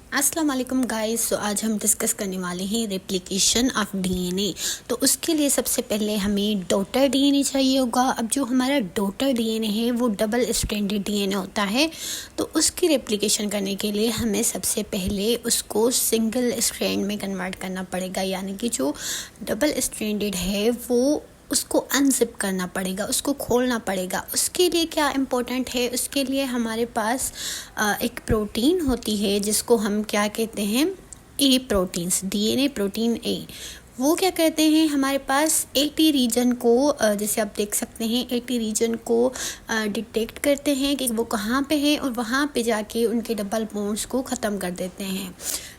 अस्सलाम वालेकुम गाइस। तो आज हम डिस्कस करने वाले हैं रेप्लिकेशन ऑफ डीएनए। तो उसके लिए सबसे पहले हमें डॉटर डीएनए चाहिए होगा। अब जो हमारा डॉटर डीएनए है वो डबल स्ट्रैंडेड डीएनए होता है। तो उसकी रेप्लिकेशन करने के लिए हमें सबसे पहले उसको सिंगल स्ट्रैंड में कन्वर्ट करना पड़ेगा, यानी कि जो डबल स्ट्रैंडेड है वो उसको अनजिप करना पड़ेगा, उसको खोलना पड़ेगा। उसके लिए क्या इम्पोर्टेंट है, उसके लिए हमारे पास एक प्रोटीन होती है जिसको हम क्या कहते हैं, ए प्रोटीन्स, डीएनए प्रोटीन ए। वो क्या कहते हैं, हमारे पास 80 रीजन को जैसे आप देख सकते हैं 80 रीजन को डिटेक्ट करते हैं कि वो कहाँ पे है और वहाँ पे जाके उनके डबल बॉन्ड्स को ख़त्म कर देते हैं।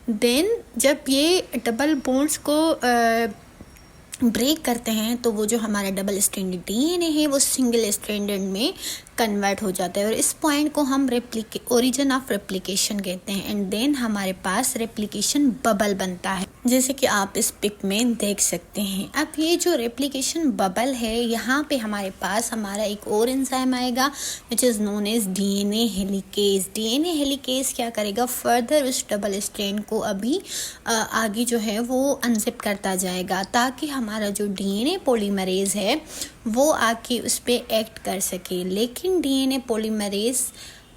देन जब ये डबल बॉन्ड्स को ब्रेक करते हैं तो वो जो हमारा डबल स्ट्रैंडेड डीएनए है वो सिंगल स्ट्रैंडेड में कन्वर्ट हो जाता है और इस पॉइंट को हम ओरिजिन ऑफ रेप्लिकेशन कहते हैं। एंड देन हमारे पास रेप्लिकेशन बबल बनता है, जैसे कि आप इस पिक में देख सकते हैं। अब ये जो रेप्लिकेशन बबल है, यहाँ पे हमारे पास हमारा एक और एंजाइम आएगा which is known as DNA helicase. DNA helicase क्या करेगा, फर्दर उस डबल स्ट्रैंड को अभी आगे जो है वो अनजिप करता जाएगा ताकि हमारा जो डीएनए पॉलीमरेज है वो आके उस पर एक्ट कर सके। लेकिन डीएनए पॉलीमरेज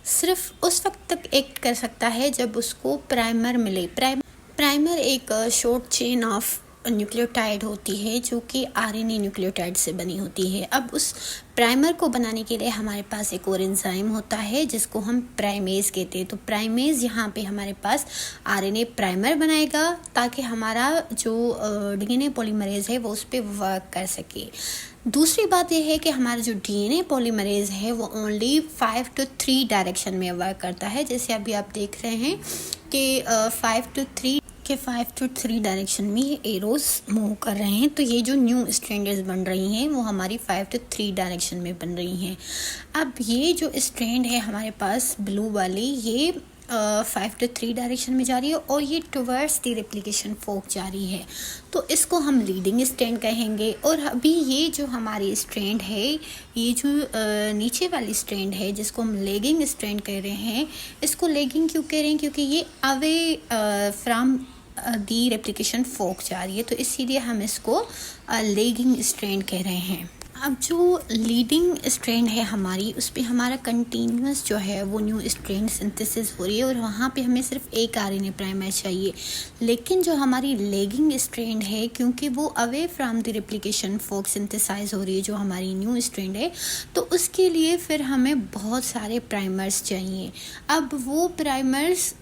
सिर्फ उस वक्त तक एक्ट कर सकता है जब उसको प्राइमर मिले। प्राइमर एक शॉर्ट चेन ऑफ न्यूक्लियोटाइड होती है जो कि आरएनए न्यूक्लियोटाइड से बनी होती है। अब उस प्राइमर को बनाने के लिए हमारे पास एक और एंजाइम होता है जिसको हम प्राइमेज कहते हैं। तो प्राइमेज यहाँ पे हमारे पास आरएनए प्राइमर बनाएगा ताकि हमारा जो डीएनए पॉलीमरेज है वो उस पर वर्क कर सके। दूसरी बात यह है कि हमारा जो डीएनए पॉलीमरेज है वो ओनली 5 to 3 डायरेक्शन में वर्क करता है। जैसे अभी आप देख रहे हैं कि 5 to 3 डायरेक्शन में ये एरोज मूव कर रहे हैं। तो ये जो न्यू स्ट्रैंड्स बन रही हैं वो हमारी 5 to 3 डायरेक्शन में बन रही हैं। अब ये जो स्ट्रैंड है हमारे पास ब्लू वाली, ये 5 to 3 डायरेक्शन में जा रही है और ये टुवर्ड्स द रेप्लिकेशन फोक जा रही है। तो इसको हम लीडिंग स्ट्रैंड कहेंगे। और अभी ये जो हमारी स्ट्रैंड है, ये जो नीचे वाली स्ट्रैंड है जिसको हम लेगिंग स्ट्रैंड कह रहे हैं, इसको लेगिंग क्यों कह रहे हैं, क्योंकि ये away from the replication fork जा रही है, तो इसीलिए हम इसको लेगिंग स्ट्रैंड कह रहे हैं। अब जो लीडिंग स्ट्रैंड है हमारी, उस पर हमारा कंटिन्यूस जो है वो न्यू स्ट्रैंड सिंथेसिस हो रही है और वहाँ पे हमें सिर्फ एक आरएनए प्राइमर चाहिए। लेकिन जो हमारी लेगिंग स्ट्रैंड है, क्योंकि वो away from the replication fork synthesise हो रही है जो हमारी न्यू स्ट्रैंड है, तो उसके लिए फिर हमें बहुत सारे प्राइमर्स चाहिए। अब वो प्राइमर्स